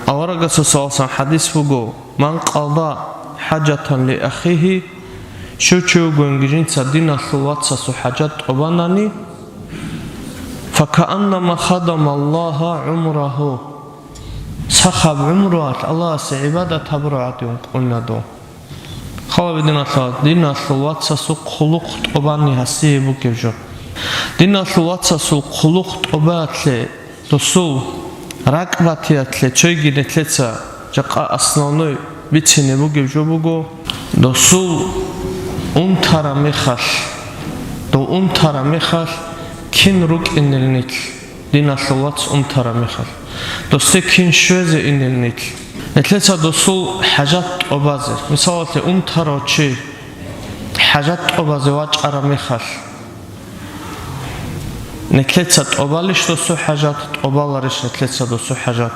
Аварага саллаллаху хадис буго ман қалда хаджатан ли ахихи шучу гунгижинца динасулватсасу хаджат обанани факааннама хадама Аллаха умраху сахаб умруат Аллах се ибадат табруат юнқуннадо خالد دين الصلوات سو خلق طباني هسي بوكيجو دين الصلوات سو خلق طبات دسو ركباتيات لچيگي نتلца جاقا основной вицине бугевжо буго досу унтара мехал до унтара мехал кин рук инелнит дин الصلوات унтара мехал досе кин швезе инелнит نتلца досу حاجات обазе мисалате унтарочи حاجات обазе вачара мехал نتلца обалиш досу حاجات обалариш نتلца досу حاجات